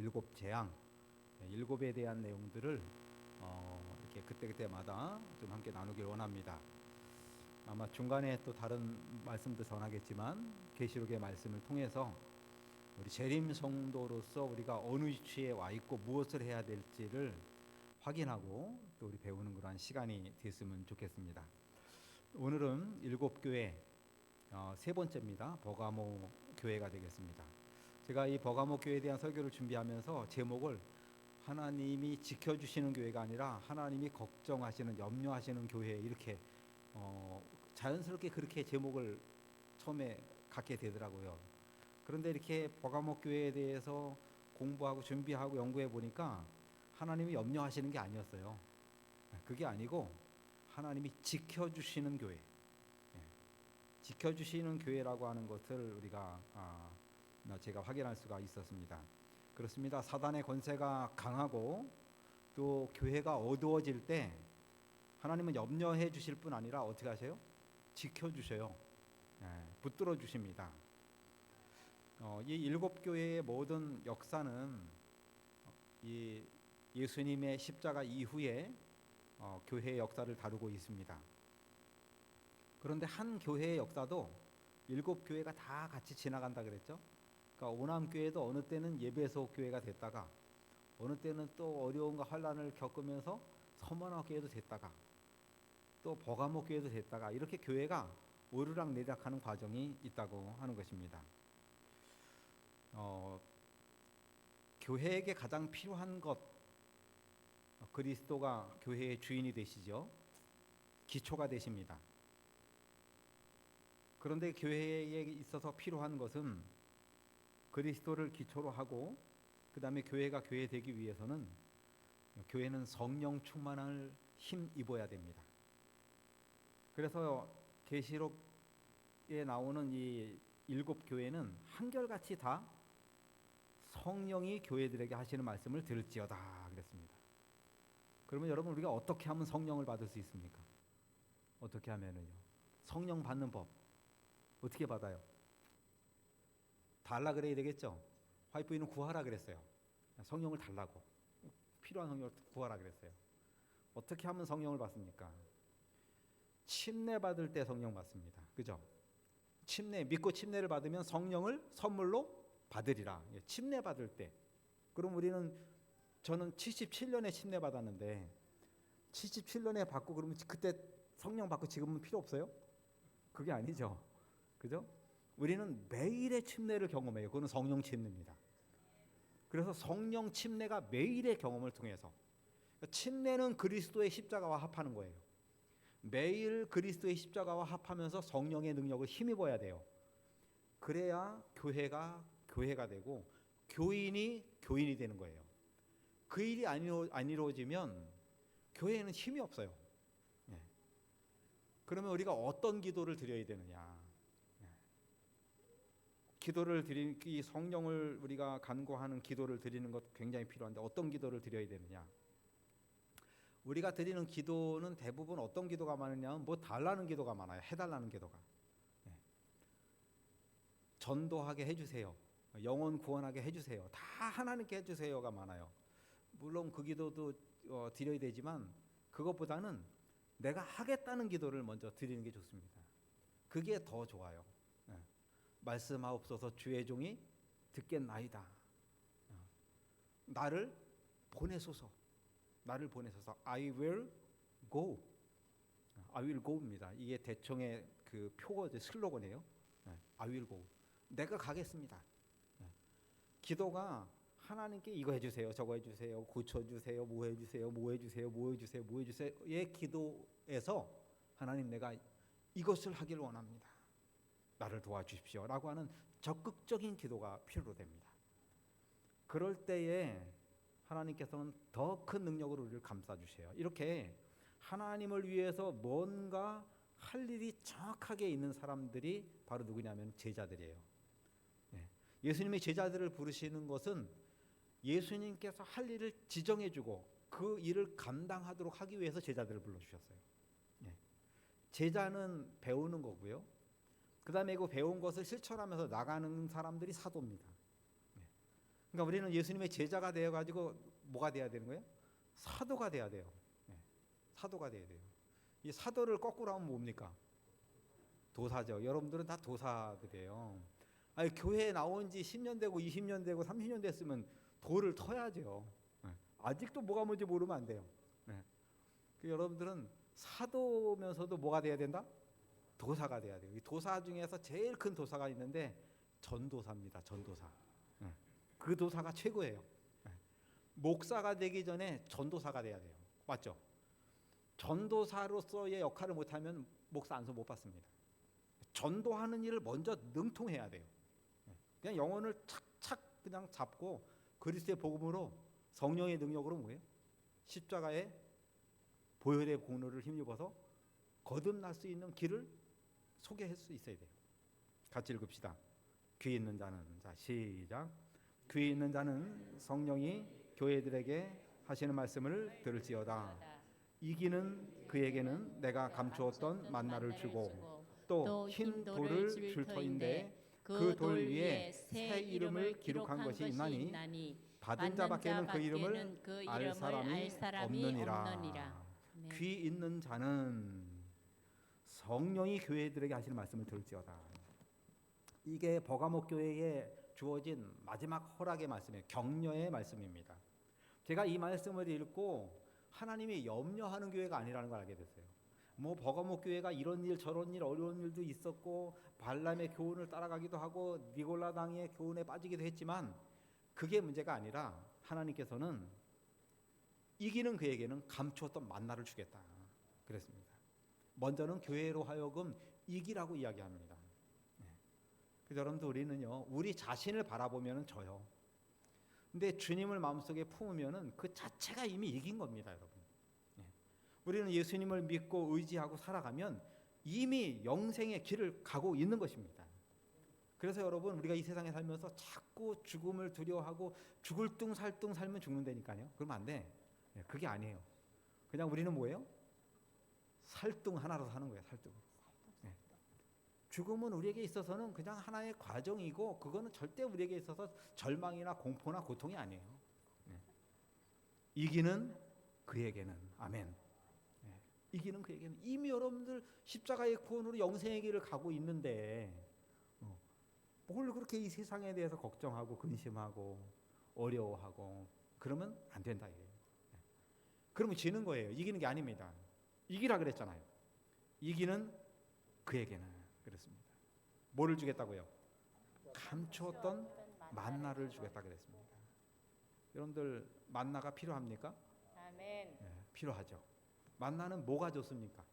일곱 재앙, 일곱에 대한 내용들을 이렇게 그때그때마다 좀 함께 나누길 원합니다. 아마 중간에 또 다른 말씀도 전하겠지만 계시록의 말씀을 통해서 우리 재림 성도로서 우리가 어느 위치에 와 있고 무엇을 해야 될지를 확인하고 또 우리 배우는 그러한 시간이 됐으면 좋겠습니다. 오늘은 일곱 교회 세 번째입니다. 버가모 교회가 되겠습니다. 제가 이 버가모 교회에 대한 설교를 준비하면서 제목을 하나님이 지켜주시는 교회가 아니라 하나님이 걱정하시는, 염려하시는 교회, 이렇게 자연스럽게 그렇게 제목을 처음에 갖게 되더라고요. 그런데 이렇게 버가모 교회에 대해서 공부하고 준비하고 연구해 보니까 하나님이 염려하시는 게 아니었어요. 그게 아니고 하나님이 지켜주시는 교회, 지켜주시는 교회라고 하는 것을 우리가 제가 확인할 수가 있었습니다. 그렇습니다. 사단의 권세가 강하고 또 교회가 어두워질 때 하나님은 염려해 주실 뿐 아니라 어떻게 하세요? 지켜주셔요. 붙들어 주십니다. 이 일곱 교회의 모든 역사는 이 예수님의 십자가 이후에 교회의 역사를 다루고 있습니다. 그런데 한 교회의 역사도 일곱 교회가 다 같이 지나간다 그랬죠. 그러니까 오남교회도 어느 때는 예배소 교회가 됐다가 어느 때는 또 어려움과 환난을 겪으면서 서머나 교회도 됐다가 또 버가모 교회도 됐다가 이렇게 교회가 오르락내리락하는 과정이 있다고 하는 것입니다. 교회에게 가장 필요한 것, 그리스도가 교회의 주인이 되시죠. 기초가 되십니다. 그런데 교회에 있어서 필요한 것은 그리스도를 기초로 하고 그 다음에 교회가 교회 되기 위해서는 교회는 성령 충만을 힘입어야 됩니다. 그래서 계시록에 나오는 이 일곱 교회는 한결같이 다 성령이 교회들에게 하시는 말씀을 들을지어다 그랬습니다. 그러면 여러분, 우리가 어떻게 하면 성령을 받을 수 있습니까? 어떻게 하면은요? 성령 받는 법 어떻게 받아요? 달라 그래야 되겠죠. 와이프는 구하라 그랬어요. 성령을 달라고, 필요한 성령을 구하라 그랬어요. 어떻게 하면 성령을 받습니까? 침례 받을 때 성령 받습니다. 그죠? 침례, 믿고 침례를 받으면 성령을 선물로 받으리라. 침례 받을 때. 그럼 저는 77년에 침례 받았는데 77년에 받고 그러면 그때 성령 받고 지금은 필요 없어요? 그게 아니죠. 그죠? 우리는 매일의 침례를 경험해요. 그거는 성령 침례입니다. 그래서 성령 침례가 매일의 경험을 통해서, 침례는 그리스도의 십자가와 합하는 거예요. 매일 그리스도의 십자가와 합하면서 성령의 능력을 힘입어야 돼요. 그래야 교회가 되고 교인이 교인이 되는 거예요. 그 일이 안 이루어지면 교회에는 힘이 없어요. 그러면 우리가 어떤 기도를 드려야 되느냐? 기도를 드리는, 이 성령을 우리가 간구하는 기도를 드리는 것 굉장히 필요한데 어떤 기도를 드려야 되느냐? 우리가 드리는 기도는 대부분 어떤 기도가 많으냐면 뭐 달라는 기도가 많아요. 해달라는 기도가. 전도하게 해주세요. 영혼 구원하게 해주세요. 다 하나님께 해주세요가 많아요. 물론 그 기도도 드려야 되지만 그것보다는 내가 하겠다는 기도를 먼저 드리는 게 좋습니다. 그게 더 좋아요. 말씀하옵소서 주의 종이 듣겠나이다. 나를 보내소서. I will go. I will go입니다. 이게 대청의 그 표어죠. 슬로건이에요. I will go. 내가 가겠습니다. 기도가 하나님께 이거 해주세요, 저거 해주세요, 고쳐주세요, 뭐 해주세요의 기도에서 하나님, 내가 이것을 하길 원합니다. 나를 도와주십시오 라고 하는 적극적인 기도가 필요로 됩니다. 그럴 때에 하나님께서는 더 큰 능력으로 우리를 감싸주세요. 이렇게 하나님을 위해서 뭔가 할 일이 정확하게 있는 사람들이 바로 누구냐면 제자들이에요. 예수님의 제자들을 부르시는 것은 예수님께서 할 일을 지정해주고 그 일을 감당하도록 하기 위해서 제자들을 불러주셨어요. 제자는 배우는 거고요. 그 다음에 그 배운 것을 실천하면서 나가는 사람들이 사도입니다. 그러니까 우리는 예수님의 제자가 되어 가지고 뭐가 돼야 되는 거예요? 사도가 돼야 돼요. 네. 사도가 돼야 돼요. 이 사도를 거꾸로 하면 뭡니까? 도사죠. 여러분들은 다 도사들이에요. 아니, 교회에 나온 지 10년 되고 20년 되고 30년 됐으면 도를 터야죠. 네. 아직도 뭐가 뭔지 모르면 안 돼요. 네. 여러분들은 사도면서도 뭐가 돼야 된다? 도사가 돼야 돼요. 이 도사 중에서 제일 큰 도사가 있는데 전도사입니다. 전도사. 네. 그 도사가 최고예요. 네. 목사가 되기 전에 전도사가 돼야 돼요. 맞죠? 전도사로서의 역할을 못하면 목사 안수 못 받습니다. 전도하는 일을 먼저 능통해야 돼요. 그냥 영혼을 착착 그냥 잡고 그리스도의 복음으로 성령의 능력으로 뭐예요? 십자가의 보혈의 공로를 힘입어서 거듭날 수 있는 길을 소개할 수 있어야 돼요. 같이 읽읍시다. 귀 있는 자는, 자 시작. 귀 있는 자는 성령이 교회들에게 하시는 말씀을 들을지어다. 이기는 그에게는 내가 감추었던 만나를 주고 또 흰 돌을 줄 터인데 그 돌 위에 새 이름을 기록한 것이 있나니 받은 자밖에는 그 이름을 알 사람이 없느니라. 네. 귀 있는 자는 성령이 교회들에게 하시는 말씀을 들을지어다. 이게 버가모 교회에 주어진 마지막 허락의 말씀이에요. 격려의 말씀입니다. 제가 이 말씀을 읽고 하나님이 염려하는 교회가 아니라는 걸 알게 됐어요. 뭐 버가모 교회가 이런 일 저런 일 어려운 일도 있었고 발람의 교훈을 따라가기도 하고 니골라당의 교훈에 빠지기도 했지만 그게 문제가 아니라 하나님께서는 이기는 그에게는 감추었던 만나를 주겠다 그랬습니다. 먼저는 교회로 하여금 이기라고 이야기합니다. 네. 그래서 여러분들 우리는요, 우리 자신을 바라보면 져요. 근데 주님을 마음속에 품으면은 그 자체가 이미 이긴 겁니다, 여러분. 네. 우리는 예수님을 믿고 의지하고 살아가면 이미 영생의 길을 가고 있는 것입니다. 그래서 여러분 우리가 이 세상에 살면서 자꾸 죽음을 두려워하고 죽을 둥 살 둥 살면 죽는다니까요. 그러면 안 돼. 네, 그게 아니에요. 그냥 우리는 뭐예요? 살뚱 하나로 사는 거예요. 살뚱. 네. 죽음은 우리에게 있어서는 그냥 하나의 과정이고 그거는 절대 우리에게 있어서 절망이나 공포나 고통이 아니에요. 네. 이기는 그에게는 아멘. 네. 이기는 그에게는 이미 여러분들 십자가의 구원으로 영생의 길을 가고 있는데 뭘 그렇게 이 세상에 대해서 걱정하고 근심하고 어려워하고 그러면 안 된다 이거예요. 네. 그러면 지는 거예요. 이기는 게 아닙니다. 이기라 그랬잖아요. 이기는 그에게는 그랬습니다. 뭐를 주겠다고요? 감추었던 만나를 주겠다 그랬습니다. 여러분들 만나가 필요합니까? 아멘. 네, 필요하죠. 만나는 뭐가 좋습니까?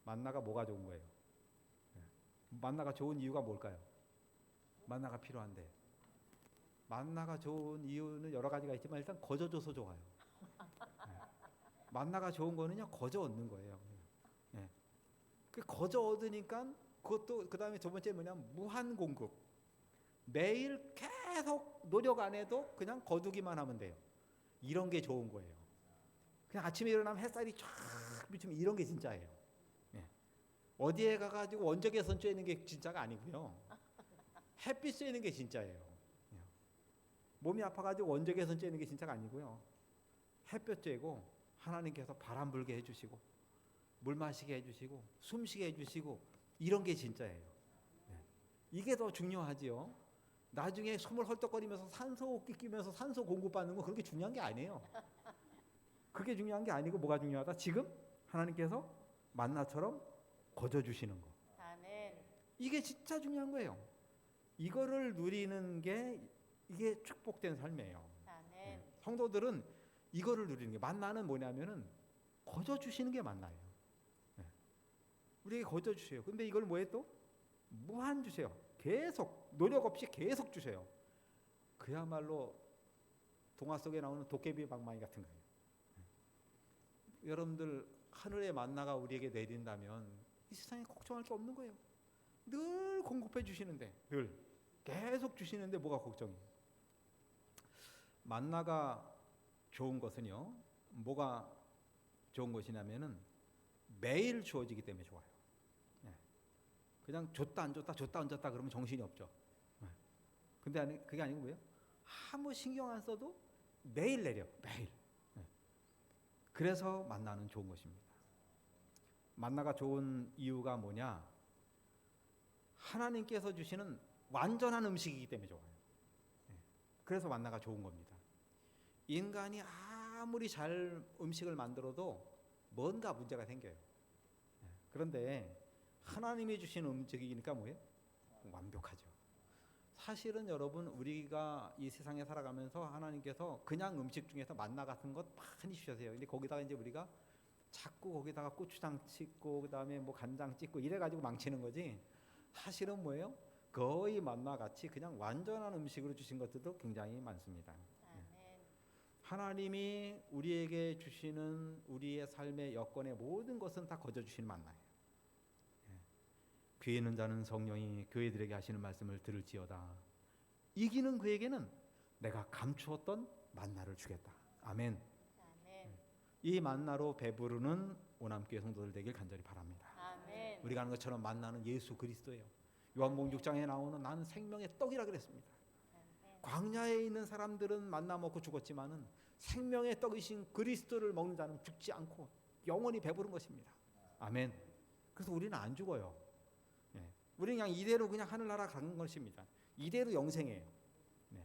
만나가 뭐가 좋은 거예요? 네. 만나가 좋은 이유가 뭘까요? 만나가 필요한데 만나가 좋은 이유는 여러 가지가 있지만 일단 거저줘서 좋아요. 네. 만나가 좋은 거는요 거저 얻는 거예요. 네. 그 거저 얻으니까 그것도 그 다음에 두 번째 뭐냐면 무한 공급. 매일 계속 노력 안 해도 그냥 거두기만 하면 돼요. 이런 게 좋은 거예요. 그냥 아침에 일어나면 햇살이 쫙 비추면 이런 게 진짜예요. 네. 어디에 가가지고 원적외선 쬐는 게 진짜가 아니고요. 햇빛 쬐는 게 진짜예요. 네. 몸이 아파가지고 원적외선 쬐는 게 진짜가 아니고요. 햇볕 쬐고 하나님께서 바람 불게 해주시고 물 마시게 해주시고 숨 쉬게 해주시고 이런 게 진짜예요. 네. 이게 더 중요하지요. 나중에 숨을 헐떡거리면서 산소 호흡기 끼면서 산소 공급받는 거 그렇게 중요한 게 아니에요. 그게 중요한 게 아니고 뭐가 중요하다? 지금 하나님께서 만나처럼 거저 주시는 거. 아멘. 이게 진짜 중요한 거예요. 이거를 누리는 게 이게 축복된 삶이에요. 아멘. 성도들은 이거를 누리는 게 만나는 뭐냐면은 거저 주시는 게 만나예요. 네. 우리에게 거저 주세요. 근데 이걸 뭐에 또 무한 주세요. 계속 노력 없이 계속 주세요. 그야말로 동화 속에 나오는 도깨비 방망이 같은 거예요. 네. 여러분들 하늘의 만나가 우리에게 내린다면 이 세상에 걱정할 게 없는 거예요. 늘 공급해 주시는데 늘 계속 주시는데 뭐가 걱정이에요? 만나가 좋은 것은요. 뭐가 좋은 것이냐면은 매일 주어지기 때문에 좋아요. 네. 그냥 줬다 안 줬다 줬다 안 줬다 그러면 정신이 없죠. 네. 근데 그게 아니고 뭐예요? 아무 신경 안 써도 매일 내려, 매일. 예. 그래서 만나는 좋은 것입니다. 만나가 좋은 이유가 뭐냐? 하나님께서 주시는 완전한 음식이기 때문에 좋아요. 예. 그래서 만나가 좋은 겁니다. 인간이 아무리 잘 음식을 만들어도 뭔가 문제가 생겨요. 예. 그런데 하나님이 주신 음식이니까 뭐예요? 완벽하죠. 사실은 여러분, 우리가 이 세상에 살아가면서 하나님께서 그냥 음식 중에서 만나 같은 것 많이 주셨어요. 근데 거기다가 이제 우리가 자꾸 거기다가 고추장 찍고 그다음에 뭐 간장 찍고 이래 가지고 망치는 거지. 사실은 뭐예요? 거의 만나 같이 그냥 완전한 음식으로 주신 것들도 굉장히 많습니다. 하나님이 우리에게 주시는 우리의 삶의 여건의 모든 것은 다 거저 주시는 만나예요. 귀에 있는 자는 성령이 교회들에게 하시는 말씀을 들을지어다. 이기는 그에게는 내가 감추었던 만나를 주겠다. 아멘. 이 만나로 배부르는 오남교회 성도들 되길 간절히 바랍니다. 아멘. 우리가 하는 것처럼 만나는 예수 그리스도예요. 요한복음 6장에 나오는 나는 생명의 떡이라 그랬습니다. 아멘. 광야에 있는 사람들은 만나 먹고 죽었지만은 생명의 떡이신 그리스도를 먹는 자는 죽지 않고 영원히 배부른 것입니다. 아멘. 그래서 우리는 안 죽어요. 우리는 그냥 이대로 그냥 하늘나라 가는 것입니다. 이대로 영생이에요. 네.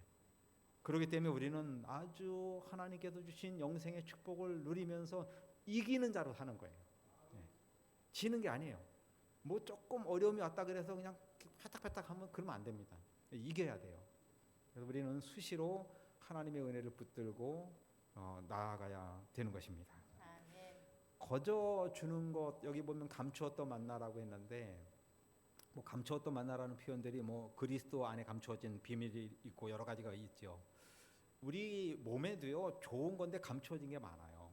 그렇기 때문에 우리는 아주 하나님께서 주신 영생의 축복을 누리면서 이기는 자로 사는 거예요. 네. 지는 게 아니에요. 뭐 조금 어려움이 왔다 그래서 그냥 파닥파닥 하면 그러면 안 됩니다. 이겨야 돼요. 그래서 우리는 수시로 하나님의 은혜를 붙들고 나아가야 되는 것입니다. 거저 주는 것, 여기 보면 감추었던 만나라고 했는데, 뭐 감추었던 만나라는 표현들이 뭐 그리스도 안에 감추어진 비밀이 있고 여러 가지가 있죠. 우리 몸에도요 좋은 건데 감추어진 게 많아요.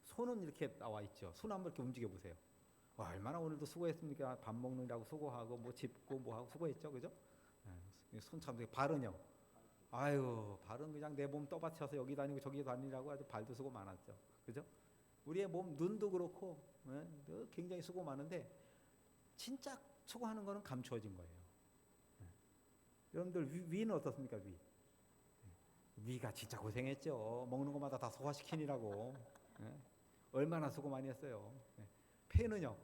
손은 이렇게 나와 있죠. 손 한번 이렇게 움직여 보세요. 얼마나 오늘도 수고했습니까? 밥 먹느라고 수고하고 뭐 짚고 뭐 하고 수고했죠, 그죠? 손 참. 발은요. 아유, 발은 그냥 내 몸 떠받쳐서 여기 다니고 저기 다니라고 아주 발도 수고 많았죠, 그죠? 우리의 몸 눈도 그렇고 굉장히 수고 많은데 진짜 수고하는 거는 감추어진 거예요. 여러분들 위는 어떻습니까? 위가 진짜 고생했죠. 먹는 것마다 다 소화시키느라고. 얼마나 수고 많이 했어요. 폐는요.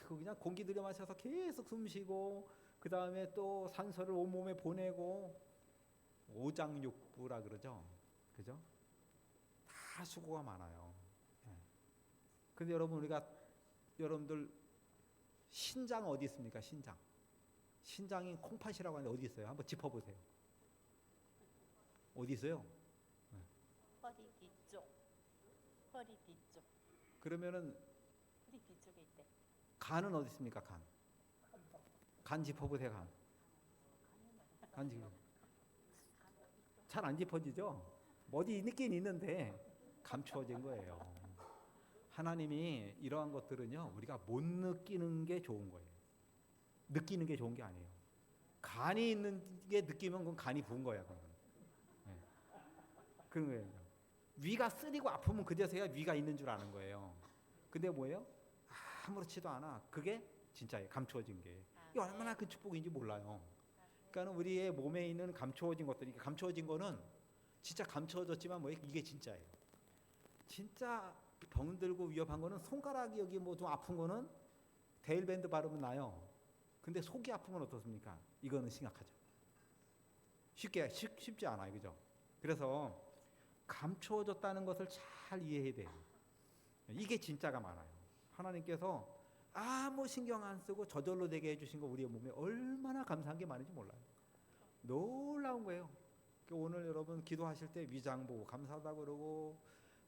그냥 공기 들여 마셔서 계속 숨 쉬고 그 다음에 또 산소를 온몸에 보내고 오장육부라 그러죠. 그죠? 다 수고가 많아요. 근데 여러분들 신장 어디 있습니까? 신장이 콩팥이라고 하는데 어디 있어요? 한번 짚어보세요. 어디 있어요? 허리 뒤쪽. 그러면은 허리 뒤쪽에 있대. 간은 어디 있습니까? 간 짚어보세요. 간 짚어. 잘 안 짚어지죠? 어디 있긴 있는데 감추어진 거예요. 하나님이 이러한 것들은요 우리가 못 느끼는 게 좋은 거예요. 느끼는 게 좋은 게 아니에요. 간이 있는 게 느끼면 그건 간이 부은 거야. 네. 그런 거예요. 위가 쓰리고 아프면 그제서야 위가 있는 줄 아는 거예요. 근데 뭐예요? 아무렇지도 않아. 그게 진짜예요. 감추어진 게. 이게 얼마나 큰 축복인지 몰라요. 그러니까 우리의 몸에 있는 감추어진 것들이, 감추어진 거는 진짜 감추어졌지만 뭐 이게 진짜예요. 진짜 병들고 위험한 거는 손가락이 여기 뭐 좀 아픈 거는 데일밴드 바르면 나요. 근데 속이 아픈 건 어떻습니까? 이거는 심각하죠. 쉽지 않아요, 그죠? 그래서 감추어졌다는 것을 잘 이해해야 돼요. 이게 진짜가 많아요. 하나님께서 아무 신경 안 쓰고 저절로 되게 해주신 거 우리의 몸에 얼마나 감사한 게 많은지 몰라요. 놀라운 거예요. 오늘 여러분 기도하실 때 위장 보고 감사하다고 그러고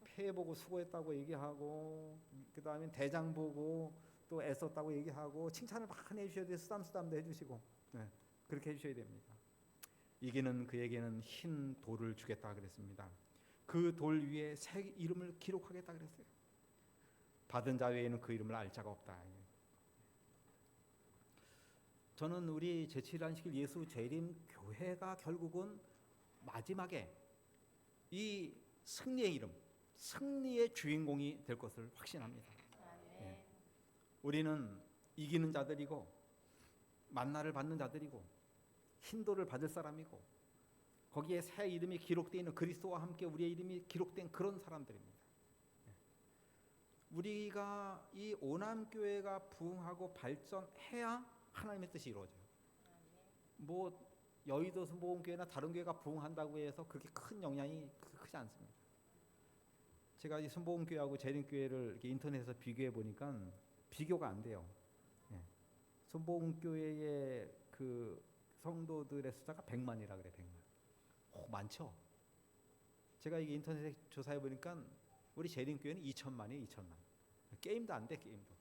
폐 보고 수고했다고 얘기하고 그 다음에 대장 보고 또 애썼다고 얘기하고 칭찬을 많이 해주셔야 돼요. 쓰담쓰담도 해주시고 그렇게 해주셔야 됩니다. 이기는 그에게는 흰 돌을 주겠다 그랬습니다. 그 돌 위에 새 이름을 기록하겠다 그랬어요. 받은 자 외에는 그 이름을 알 자가 없다. 저는 우리 제7안식일 예수 재림 교회가 결국은 마지막에 이 승리의 이름, 승리의 주인공이 될 것을 확신합니다. 예. 우리는 이기는 자들이고 만나를 받는 자들이고 흰돌을 받을 사람이고 거기에 새 이름이 기록되어 있는 그리스도와 함께 우리의 이름이 기록된 그런 사람들입니다. 우리가 이 오남교회가 부흥하고 발전해야 하나님의 뜻이 이루어져요. 뭐 여의도 순복음교회나 다른 교회가 부흥한다고 해서 그렇게 큰 영향이 크지 않습니다. 제가 이 순복음교회하고 재림교회를 이렇게 인터넷에서 비교해 보니까 비교가 안 돼요. 순복음교회의 그 성도들의 숫자가 100만이라 그래. 100만. 많죠. 제가 이게 인터넷에 조사해 보니까 우리 재림교회는 2천만이에요. 2천만. 게임도 안 돼. 게임도.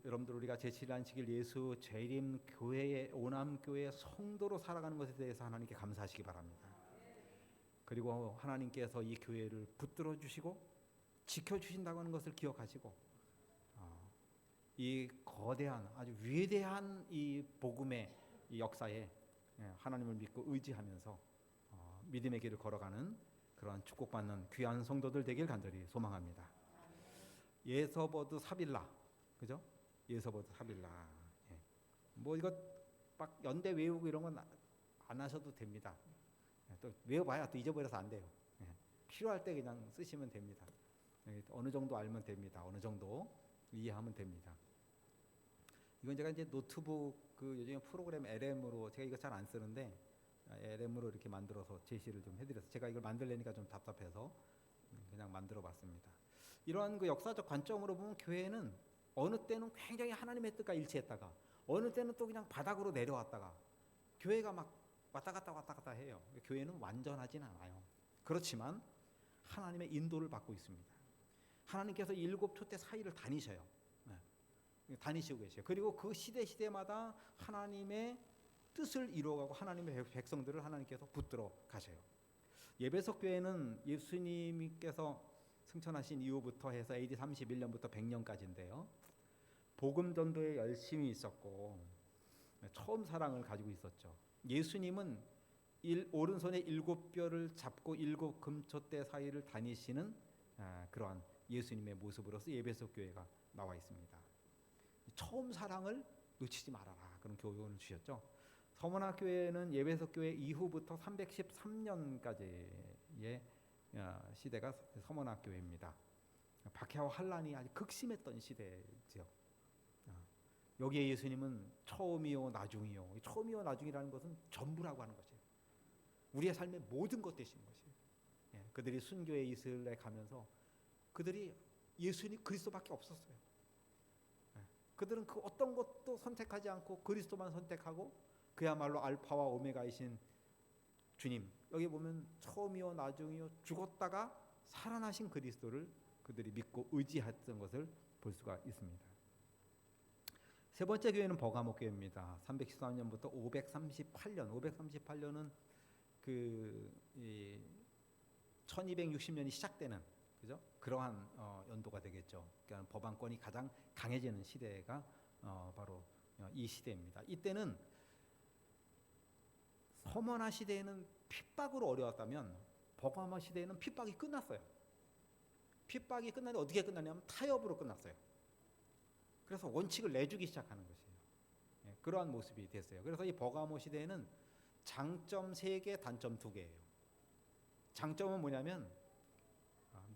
여러분들 우리가 제7일 예수 재림교회의 오남교회의 성도로 살아가는 것에 대해서 하나님께 감사하시기 바랍니다. 그리고 하나님께서 이 교회를 붙들어 주시고 지켜주신다고 하는 것을 기억하시고 이 거대한 아주 위대한 이 복음의 이 역사에 하나님을 믿고 의지하면서 믿음의 길을 걸어가는 그러한 축복받는 귀한 성도들 되길 간절히 소망합니다. 예서버드 사빌라, 그죠? 예서버드 사빌라. 뭐 이거 막 연대 외우고 이런 건 안 하셔도 됩니다. 또 외워봐야 또 잊어버려서 안 돼요. 필요할 때 그냥 쓰시면 됩니다. 어느 정도 알면 됩니다. 어느 정도 이해하면 됩니다. 이건 제가 이제 노트북 그 요즘에 프로그램 LM으로 제가 이거 잘 안 쓰는데 LM으로 이렇게 만들어서 제시를 좀 해드려서 제가 이걸 만들려니까 좀 답답해서 그냥 만들어봤습니다. 이러한 그 역사적 관점으로 보면 교회는 어느 때는 굉장히 하나님의 뜻과 일치했다가 어느 때는 또 그냥 바닥으로 내려왔다가 교회가 막 왔다 갔다 해요. 교회는 완전하진 않아요. 그렇지만 하나님의 인도를 받고 있습니다. 하나님께서 7 초대 사이를 다니셔요. 다니시고 계세요. 그리고 그 시대마다 하나님의 뜻을 이루어가고 하나님의 백성들을 하나님께서 붙들어 가셔요. 예배석 교회는 예수님께서 승천하신 이후부터 해서 AD 31년부터 100년까지인데요. 복음 전도에 열심히 있었고 처음 사랑을 가지고 있었죠. 예수님은 오른손에 7뼈를 잡고 7 금초대 사이를 다니시는 그러한 예수님의 모습으로서 예배석 교회가 나와 있습니다. 처음 사랑을 놓치지 말아라 그런 교훈을 주셨죠. 서문학 교회는 예배석 교회 이후부터 313년까지의 시대가 서문학 교회입니다. 박해와 환란이 아주 극심했던 시대죠. 여기에 예수님은 처음이요 나중이요. 처음이요 나중이라는 것은 전부라고 하는 것이에요. 우리의 삶의 모든 것 되시는 것이에요. 그들이 순교의 이슬에 가면서 그들이 예수님 그리스도밖에 없었어요. 그들은 그 어떤 것도 선택하지 않고 그리스도만 선택하고 그야말로 알파와 오메가이신 주님, 여기 보면 처음이요 나중이요 죽었다가 살아나신 그리스도를 그들이 믿고 의지했던 것을 볼 수가 있습니다. 세 번째 교회는 버가모 교회입니다. 313년부터 538년은 그 1260년이 시작되는 그죠? 그러한 연도가 되겠죠. 그러니까 법안권이 가장 강해지는 시대가 바로 이 시대입니다. 이때는 서머나 시대에는 핍박으로 어려웠다면 버가모 시대에는 핍박이 끝났어요. 핍박이 끝났는데 어떻게 끝났냐면 타협으로 끝났어요. 그래서 원칙을 내주기 시작하는 것이에요. 그러한 모습이 됐어요. 그래서 이 버가모 시대에는 장점 3개, 단점 2개예요. 장점은 뭐냐면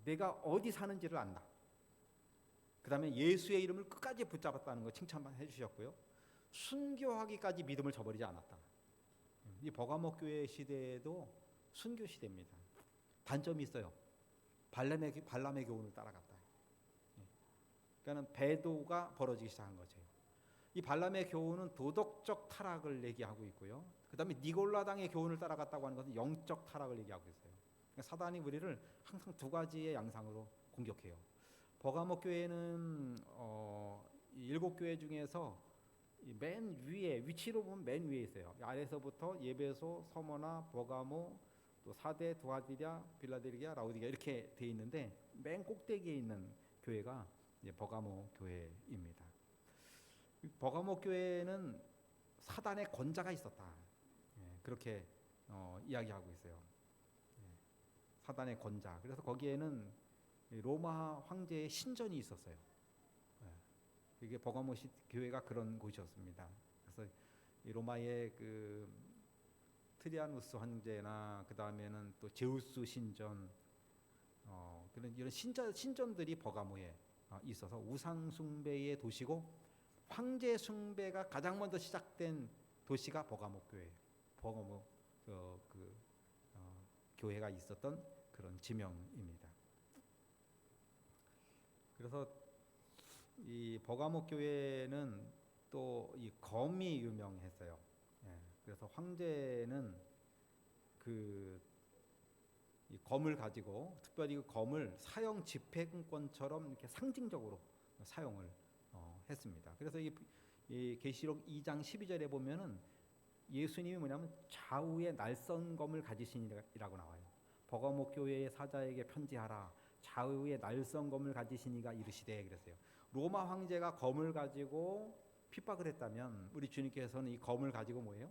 내가 어디 사는지를 안다. 그 다음에 예수의 이름을 끝까지 붙잡았다는 거 칭찬해 주셨고요. 순교하기까지 믿음을 저버리지 않았다. 이 버가모 교회 시대도 순교 시대입니다. 단점이 있어요. 발람의 교훈을 따라갔다. 그러니까 배도가 벌어지기 시작한 거죠. 이 발람의 교훈은 도덕적 타락을 얘기하고 있고요. 그 다음에 니골라당의 교훈을 따라갔다고 하는 것은 영적 타락을 얘기하고 있어요. 그러니까 사단이 우리를 항상 2가지의 양상으로 공격해요. 버가모 교회는 7 교회 중에서 맨 위에 위치로 보면 맨 위에 있어요. 아래서부터 예배소, 서머나, 버가모, 또 사대, 두아디랴, 빌라델비아, 라우디게아 이렇게 돼 있는데 맨 꼭대기에 있는 교회가 버가모 교회입니다. 버가모 교회는 사단의 권자가 있었다. 그렇게 이야기하고 있어요. 사단의 권자. 그래서 거기에는 로마 황제의 신전이 있었어요. 이게 버가모 교회가 그런 곳이었습니다. 그래서 이 로마의 그 트리아누스 황제나 그 다음에는 또 제우스 신전, 그런 이런 신전들이 버가모에 있어서 우상 숭배의 도시고 황제 숭배가 가장 먼저 시작된 도시가 버가모 교회예요. 버가모 교회가 있었던 그런 지명입니다. 그래서 이 버가모 교회는 또 이 검이 유명했어요. 예, 그래서 황제는 이 검을 가지고 특별히 그 검을 사형 집행권처럼 이렇게 상징적으로 사용을 했습니다. 그래서 이 계시록 2장 12절에 보면은 예수님이 뭐냐면 좌우에 날선 검을 가지시니라고 나와요. 버가모 교회의 사자에게 편지하라. 좌우에 날선 검을 가지시니가 이르시되 그랬어요. 로마 황제가 검을 가지고 핍박을 했다면 우리 주님께서는 이 검을 가지고 뭐예요?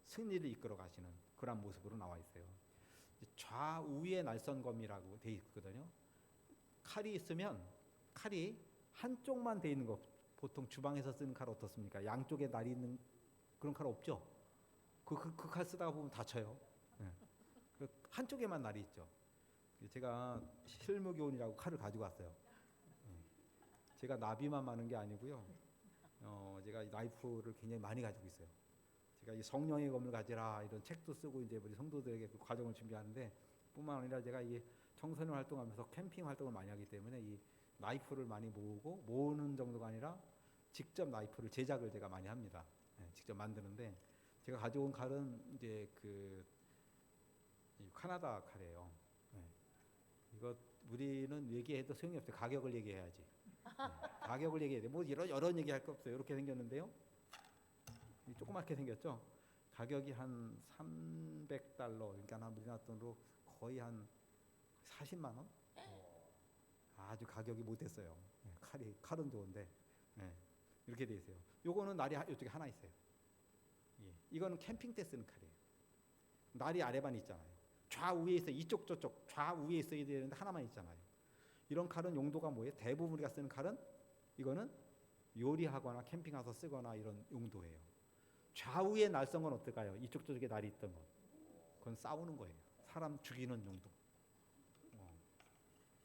승리를 이끌어 가시는 그런 모습으로 나와 있어요. 좌우에 날선 검이라고 돼 있거든요. 칼이 있으면 칼이 한쪽만 돼 있는 거, 보통 주방에서 쓰는 칼 어떻습니까? 양쪽에 날이 있는 그런 칼 없죠? 그 칼 쓰다가 보면 다쳐요. 네. 한쪽에만 날이 있죠. 제가 실무교훈이라고 칼을 가지고 왔어요. 제가 나비만 많은 게 아니고요. 제가 나이프를 굉장히 많이 가지고 있어요. 제가 이 성령의 검을 가지라 이런 책도 쓰고 이제 우리 성도들에게 그 과정을 준비하는데, 뿐만 아니라 제가 이 청소년 활동하면서 캠핑 활동을 많이 하기 때문에 이 나이프를 많이 모으는 정도가 아니라 직접 나이프를 제작을 제가 많이 합니다. 직접 만드는데 제가 가져온 칼은 이제 이 카나다 칼이에요. 이거 우리는 얘기해도 소용이 없어요. 가격을 얘기해야지. 가격을 얘기해야 돼. 뭐 여러 얘기할 거 없어요. 이렇게 생겼는데요. 조그맣게 생겼죠. 가격이 한 $300, 그러니까 한 우리나라 돈으로 거의 한 40만 원. 아주 가격이 못했어요. 칼은 좋은데 이렇게 돼 있어요. 요거는 날이 이쪽에 하나 있어요. 이거는 캠핑 때 쓰는 칼이에요. 날이 아래만 있잖아요. 좌우에 있어. 이쪽 저쪽 좌우에 있어야 되는데 하나만 있잖아요. 이런 칼은 용도가 뭐예요? 대부분 우리가 쓰는 칼은 이거는 요리하거나 캠핑 가서 쓰거나 이런 용도예요. 좌우에 날선 건 어떨까요? 이쪽 저쪽에 날이 있던 건. 그건 싸우는 거예요. 사람 죽이는 용도.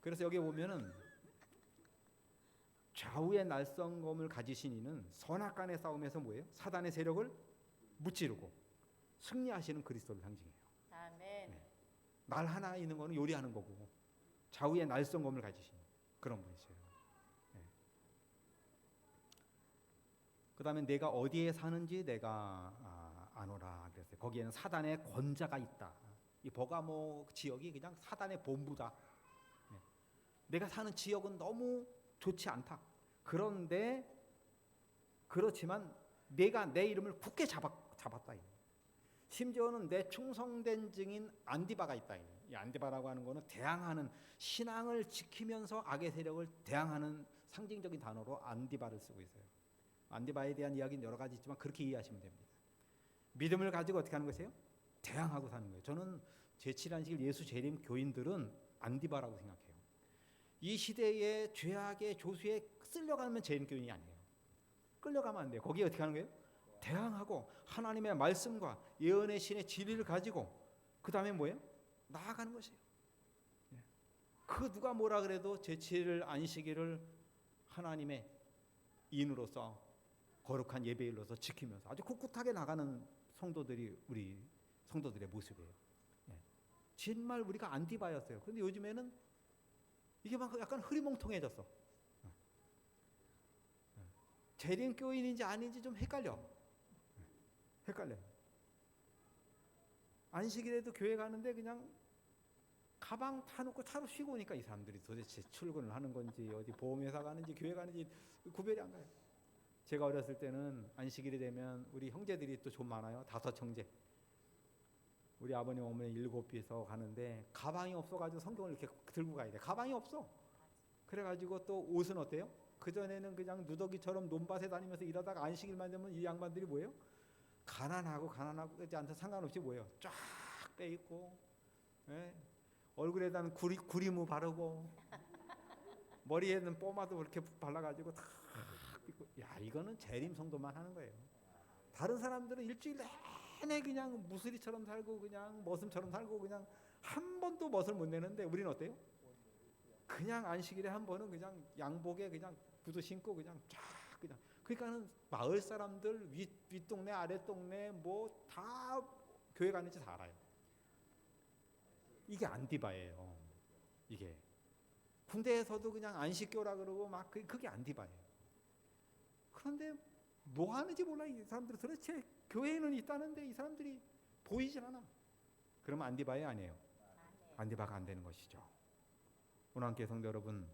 그래서 여기 보면은 좌우에 날선 검을 가지신 이는 선악간의 싸움에서 뭐예요? 사단의 세력을 무찌르고 승리하시는 그리스도를 상징해요. 아멘. 날 하나 있는 거는 요리하는 거고, 좌우에 날선 검을 가지신 그런 분이세요. 그 다음에 내가 어디에 사는지 내가 아노라 그랬어요. 거기에는 사단의 권자가 있다. 이 버가모 지역이 그냥 사단의 본부다. 내가 사는 지역은 너무 좋지 않다. 그런데 그렇지만 내가 내 이름을 굳게 잡았다. 심지어는 내 충성된 증인 안디바가 있다. 이 안디바라고 하는 거는 대항하는, 신앙을 지키면서 악의 세력을 대항하는 상징적인 단어로 안디바를 쓰고 있어요. 안디바에 대한 이야기는 여러 가지 있지만 그렇게 이해하시면 됩니다. 믿음을 가지고 어떻게 하는 것이에요? 대항하고 사는 거예요. 저는 제7안식일 예수 재림 교인들은 안디바라고 생각해요. 이 시대의 죄악의 조수에 쓸려가면 재림 교인이 아니에요. 끌려가면 안 돼요. 거기에 어떻게 하는 거예요? 대항하고 하나님의 말씀과 예언의 신의 진리를 가지고 그 다음에 뭐예요? 나아가는 것이에요. 그 누가 뭐라 그래도 제7일 안식일을 하나님의 인으로서 거룩한 예배일로서 지키면서 아주 꿋꿋하게 나가는 성도들이 우리 성도들의 모습이에요. 정말 우리가 안디바였어요. 그런데 요즘에는 이게 막 약간 흐리멍텅해졌어. 재림 교인인지 아닌지 좀 헷갈려요. 안식일에도 교회 가는데 그냥 가방 타놓고 차로 쉬고 오니까 이 사람들이 도대체 출근을 하는 건지 어디 보험회사 가는지 교회 가는지 구별이 안 가요. 제가 어렸을 때는 안식일이 되면 우리 형제들이 또 좀 많아요. 5 형제. 우리 아버님 어머니 7이서 가는데 가방이 없어가지고 성경을 이렇게 들고 가야 돼. 가방이 없어. 그래가지고 또 옷은 어때요? 그전에는 그냥 누더기처럼 논밭에 다니면서 일하다가 안식일만 되면 이 양반들이 뭐예요? 가난하고 그렇지 않다 상관없이 뭐예요? 쫙 빼입고, 얼굴에다는 구리무 바르고, 머리에는 뽀마도 그렇게 발라가지고 다 입고. 야, 이거는 재림 성도만 하는 거예요. 다른 사람들은 일주일 내내 그냥 무수리처럼 살고 그냥 머슴처럼 살고 그냥 한 번도 멋을 못 내는데 우리는 어때요? 그냥 안식일에 한 번은 그냥 양복에 그냥 구두 신고 그냥 쫙 그냥, 그러니까는 마을 사람들 윗동네 아랫동네 뭐 다 교회 가는지 다 알아요. 이게 안디바예요. 이게 군대에서도 그냥 안식교라 그러고 막 그게 안디바예요. 그런데 뭐 하는지 몰라. 이 사람들이 도대체 교회에는 있다는데 이 사람들이 보이질 않아. 그러면 안디바예 아니에요. 안디바가 안 되는 것이죠. 오늘 함께 성도 여러분,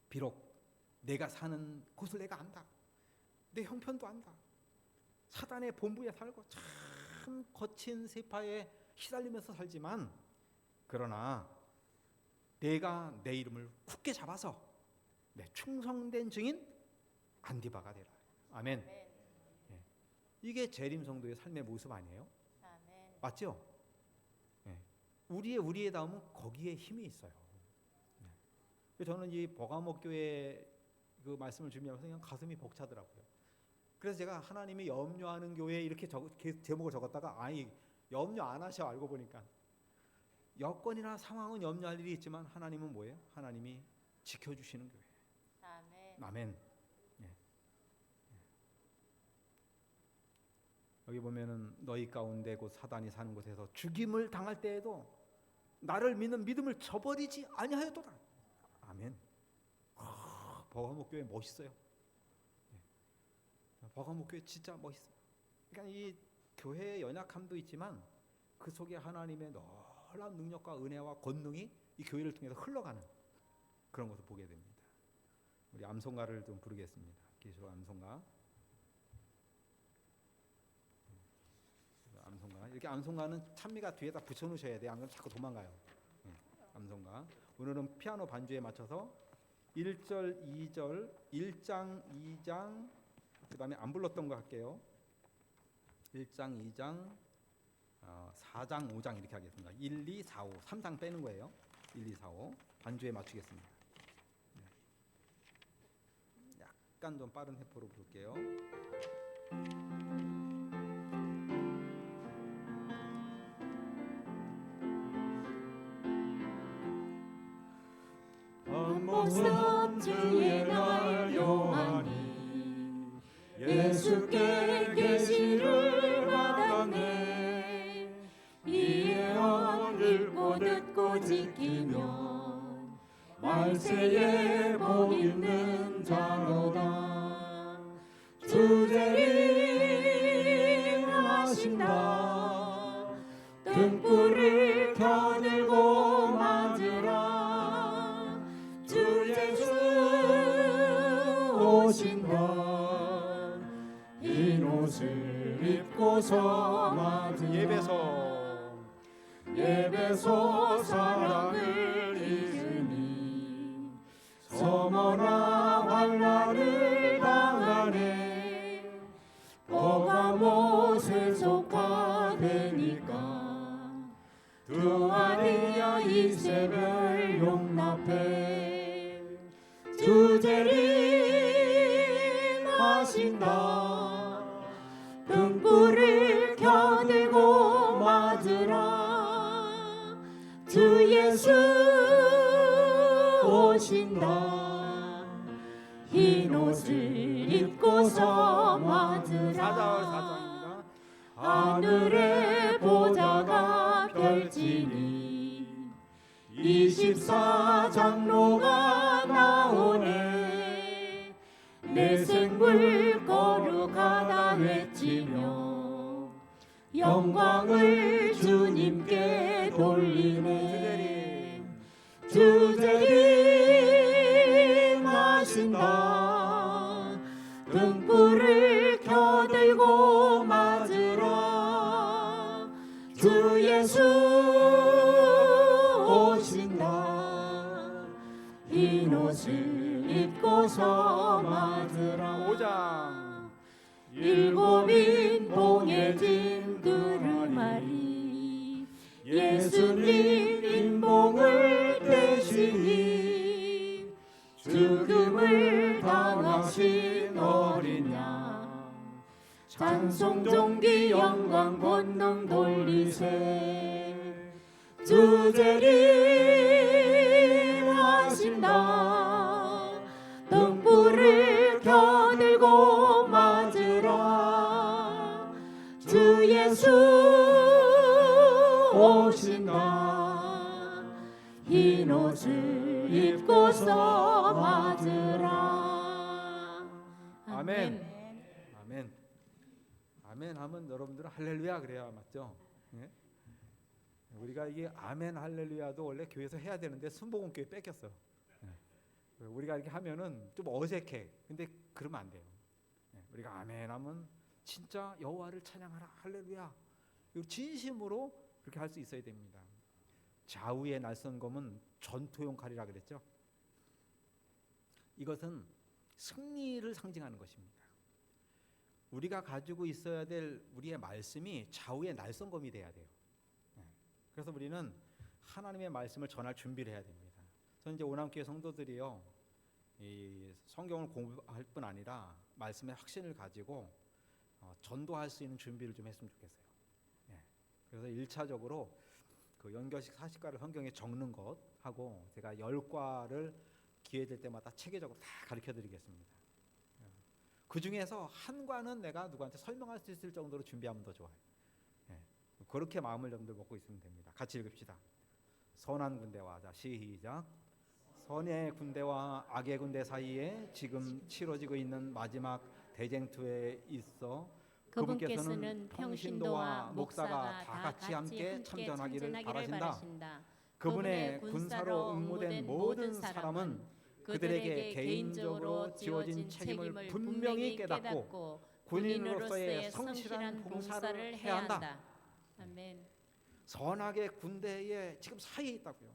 비록 내가 사는 곳을 내가 안다, 내 형편도 안다, 사단의 본부에 살고 참 거친 세파에 시달리면서 살지만, 그러나 내가 내 이름을 굳게 잡아서 내 충성된 증인 안디바가 되라. 아멘. 예. 이게 재림 성도의 삶의 모습 아니에요? 아멘. 맞죠? 예. 우리의 다음은 거기에 힘이 있어요. 예. 저는 이 버가목 교회 그 말씀을 준비하면서 그냥 가슴이 벅차더라고요. 그래서 제가 하나님이 염려하는 교회 이렇게 제목을 적었다가 아니 염려 안 하셔. 알고 보니까 여건이나 상황은 염려할 일이 있지만 하나님은 뭐예요? 하나님이 지켜주시는 교회. 아멘. 아멘. 예. 여기 보면은 너희 가운데 곧 사단이 사는 곳에서 죽임을 당할 때에도 나를 믿는 믿음을 저버리지 아니하였도다. 아멘. 버가목 교회 멋있어요. 예. 버가목 교회 진짜 멋있어요. 그러니까 이 교회의 연약함도 있지만 그 속에 하나님의 놀라운 능력과 은혜와 권능이 이 교회를 통해서 흘러가는 그런 것을 보게 됩니다. 우리 암송가를 좀 부르겠습니다. 기초 암송가. 암송가. 이렇게 암송가는 찬미가 뒤에다 붙여놓으셔야 돼요. 안 그러면 자꾸 도망가요. 암송가. 오늘은 피아노 반주에 맞춰서 1절, 2절, 1장, 2장, 그 다음에 안 불렀던 거 할게요. 1장, 2장, 4장, 5장 이렇게 하겠습니다. 1, 2, 4, 5, 3장 빼는 거예요. 1, 2, 4, 5 반주에 맞추겠습니다. 약간 좀 빠른 템포로 부를게요. 모습 주의 날 요한이 예수께 계시를 받았네. 이 예언 읽고 듣고 지키면 말세에 복 있는 자로다. 주 재림하신다. 등불을 켜들고 맞으라. 주 예수 오신다. 흰 옷을 입고서 맞으라. 예배소 사랑을 잊으니 서머나 환난을 당하네. 버가못에 속하되니까 두아리야 이세벨 용납해. 주 재림하신다. 등불을 켜들고 맞으라. 주 예수 오신다. 흰 옷을 입고서 맞으라. 하늘의 보좌가 펼치니 24장로가 나오네. 내 생물 거룩하다 외치며 영광을 주님께 돌리네. 주 재림하신다. 등불을 켜들고 맞으라. 주 예수 오신다. 흰 옷을 입고서 맞으라. 5장. 일곱인 봉해진 두루마리 예수님 인봉을 대시니 죽음을 당하신 어린 양 찬송 존귀 영광 권능 돌리세 주제를 하신다 등불을 켜들고 맞으라 주 예수 오신다 흰 옷을 입고서 맞으라 아멘. 아멘. 아멘 하면 여러분들은 할렐루야 그래야 맞죠? 예? 우리가 이게 아멘 할렐루야도 원래 교회에서 해야 되는데 순복음교회 뺏겼어. 예. 우리가 이렇게 하면은 좀 어색해. 근데 그러면 안 돼요. 예. 우리가 아멘 하면 진짜 여호와를 찬양하라 할렐루야. 이거 진심으로 그렇게 할 수 있어야 됩니다. 좌우의 날선검은 전투용 칼이라 그랬죠. 이것은 승리를 상징하는 것입니다. 우리가 가지고 있어야 될 우리의 말씀이 좌우의 날선검이 돼야 돼요. 그래서 우리는 하나님의 말씀을 전할 준비를 해야 됩니다. 저는 이제 오남교회 성도들이요, 이 성경을 공부할 뿐 아니라 말씀의 확신을 가지고 전도할 수 있는 준비를 좀 했으면 좋겠어요. 그래서 1차적으로 그 연결식 40과를 성경에 적는 것 하고 제가 10과를 기회될 때마다 체계적으로 다 가르쳐드리겠습니다. 그 중에서 한 과는 내가 누구한테 설명할 수 있을 정도로 준비하면 더 좋아요. 그렇게 마음을 여러분들 먹고 있으면 됩니다. 같이 읽읍시다. 선한 군대와 자 시작. 선의 군대와 악의 군대 사이에 지금 치러지고 있는 마지막 대쟁투에 있어 그분께서는 평신도와 목사가 다 같이 함께 참전하기를 바라신다. 그분의 군사로 응모된 모든 사람은 그들에게 개인적으로 지어진 책임을 분명히 깨닫고 군인으로서의 성실한 봉사를 해야 한다. 아멘. 선악의 군대에 지금 사이에 있다고요.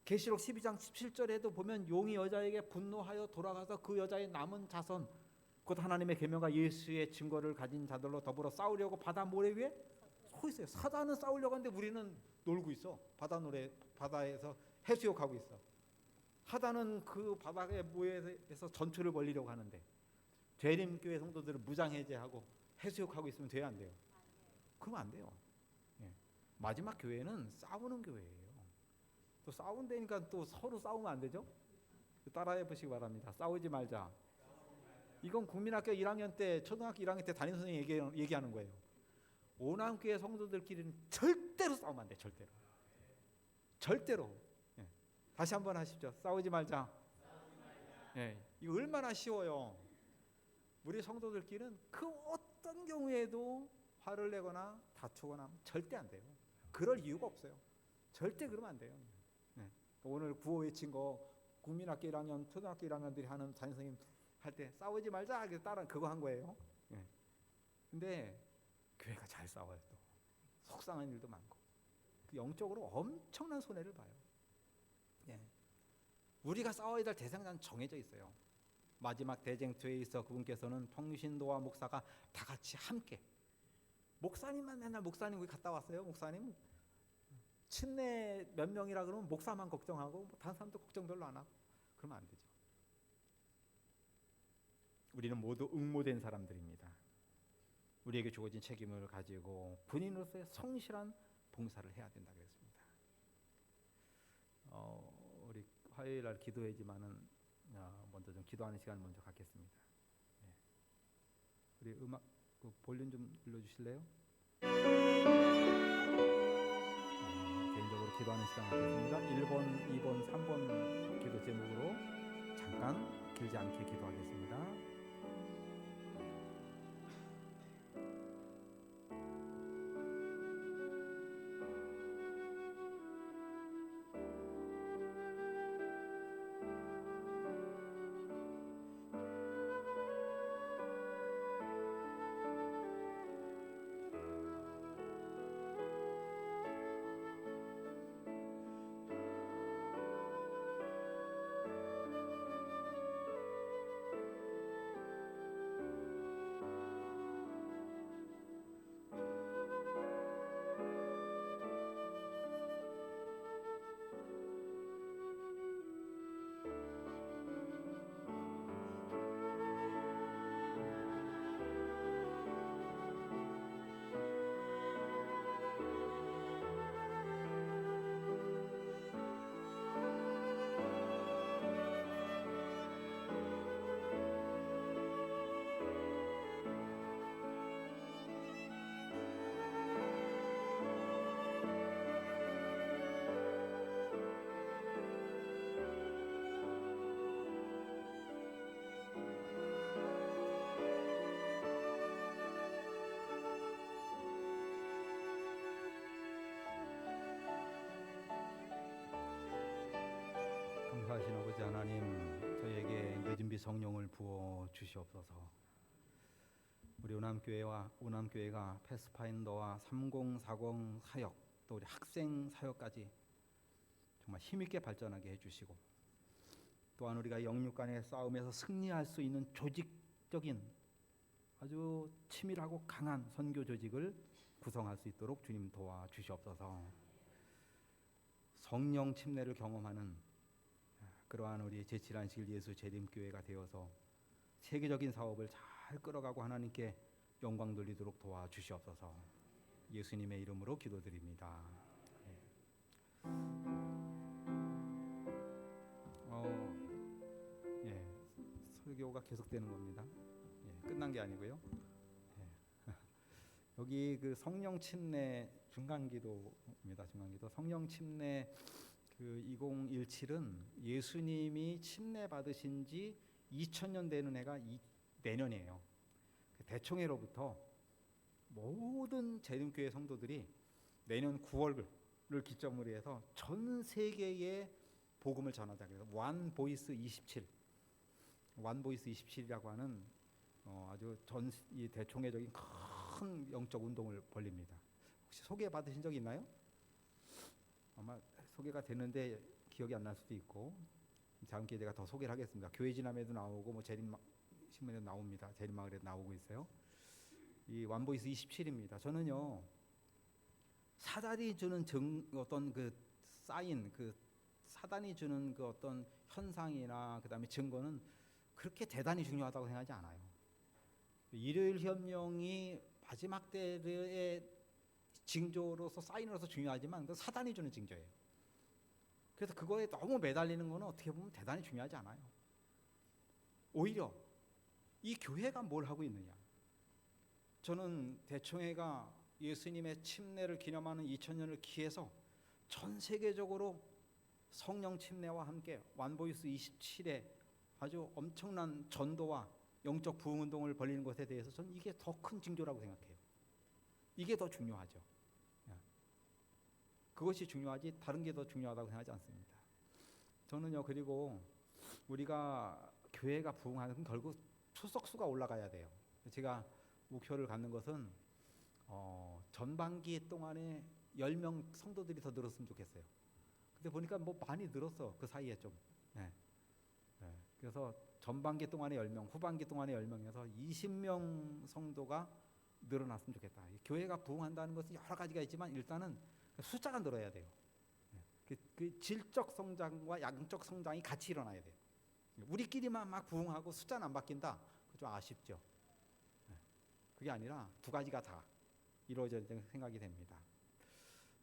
계시록 12장 17절에도 보면 용이 여자에게 분노하여 돌아가서 그 여자의 남은 자손 곧 하나님의 계명과 예수의 증거를 가진 자들로 더불어 싸우려고 바다 모래 위에 서 있어요. 사단은 싸우려고 하는데 우리는 놀고 있어. 바다에서 해수욕하고 있어. 사단은 그 바다의 모래에서 전투를 벌이려고 하는데 재림교회 성도들은 무장해제하고 해수욕하고 있으면 돼야 안 돼요? 그러면 안 돼요. 마지막 교회는 싸우는 교회예요. 또 싸운다니까 또 서로 싸우면 안 되죠? 따라해 보시기 바랍니다. 싸우지 말자. 이건 국민학교 1학년 때, 초등학교 1학년 때 담임 선생님이 얘기하는 거예요. 오남교회 성도들끼리는 절대로 싸우면 안 돼. 절대로. 절대로. 다시 한번 하십시오. 싸우지 말자. 이거 얼마나 쉬워요. 우리 성도들끼리는 그 어떤 경우에도 화를 내거나 다투거나 절대 안 돼요. 그럴 이유가 없어요. 절대 그러면 안 돼요. 오늘 구호 외친 거 국민학교 1학년, 초등학교 1학년들이 하는 담임 선생님 할 때 싸우지 말자 이렇게 따라 그거 한 거예요. 근데 교회가 잘 싸워요. 또 속상한 일도 많고 그 영적으로 엄청난 손해를 봐요. 우리가 싸워야 될 대상자는 정해져 있어요. 마지막 대쟁투에 있어 그분께서는 평신도와 목사가 다 같이 함께. 목사님만 맨날 목사님 거기 갔다 왔어요. 목사님 친내 몇 명이라 그러면 목사만 걱정하고 다른 사람도 걱정 별로 안 하고 그러면 안 되죠. 우리는 모두 응모된 사람들입니다. 우리에게 주어진 책임을 가지고 군인으로서의 성실한 봉사를 해야 된다 그랬습니다. 우리 화요일 날 기도회지만은 먼저 좀 기도하는 시간 먼저 갖겠습니다. 우리 음악 그 볼륨 좀 눌러주실래요? 개인적으로 기도하는 시간 갖겠습니다. 1번, 2번, 3번 기도 제목으로 잠깐 길지 않게 기도하겠습니다. 우리 성령을 부어 주시옵소서. 우리 오남교회가 패스파인더와 3040 사역, 또 우리 학생 사역까지 정말 힘있게 발전하게 해주시고, 또한 우리가 영육 간의 싸움에서 승리할 수 있는 조직적인 아주 치밀하고 강한 선교 조직을 구성할 수 있도록 주님 도와주시옵소서. 성령 침례를 경험하는 그러한 우리 제7안식일 예수 재림교회가 되어서 세계적인 사업을 잘 끌어가고 하나님께 영광 돌리도록 도와주시옵소서. 예수님의 이름으로 기도드립니다. 설교가 계속되는 겁니다. 끝난 게 아니고요. 여기 그 성령 침례 중간기도입니다. 중간기도 성령 침례 그 2017은 예수님이 침례 받으신 지 2000년 되는 해가 내년이에요. 대총회로부터 모든 재림교회 성도들이 내년 9월을 기점으로 해서 전 세계에 복음을 전하자. 그래서 One Voice 27, One Voice 27이라고 하는 아주 이 대총회적인 큰 영적 운동을 벌립니다. 혹시 소개 받으신 적 있나요? 아마 소개가 됐는데 기억이 안 날 수도 있고, 다음 기회에 제가 더 소개를 하겠습니다. 교회 지남에도 나오고 뭐 재림 신문에도 나옵니다. 재림마을에도 나오고 있어요. 이 완보이스 27입니다. 저는요, 사단이 주는 어떤 그 사인, 그 사단이 주는 그 어떤 현상이나 그다음에 증거는 그렇게 대단히 중요하다고 생각하지 않아요. 일요일 협령이 마지막 때의 징조로서 사인으로서 중요하지만 그 사단이 주는 징조예요. 그래서 그거에 너무 매달리는 거는 어떻게 보면 대단히 중요하지 않아요. 오히려 이 교회가 뭘 하고 있느냐. 저는 대총회가 예수님의 침례를 기념하는 2000년을 기해서 전 세계적으로 성령 침례와 함께 완보이스 27에 아주 엄청난 전도와 영적 부흥 운동을 벌리는 것에 대해서 저는 이게 더 큰 징조라고 생각해요. 이게 더 중요하죠. 그것이 중요하지 다른 게 더 중요하다고 생각하지 않습니다. 저는요, 그리고 우리가 교회가 부흥하는 결국 출석수가 올라가야 돼요. 제가 목표를 갖는 것은 전반기 동안에 10명 성도들이 더 늘었으면 좋겠어요. 근데 보니까 뭐 많이 늘었어. 그 사이에 좀. 그래서 전반기 동안에 10명, 후반기 동안에 10명에서 20명 성도가 늘어났으면 좋겠다. 교회가 부흥한다는 것은 여러 가지가 있지만 일단은 숫자가 늘어야 돼요. 그 질적 성장과 양적 성장이 같이 일어나야 돼요. 우리끼리만 막 부흥하고 숫자는 안 바뀐다. 그거 좀 아쉽죠. 그게 아니라 두 가지가 다 이루어져야 된다는 생각이 됩니다.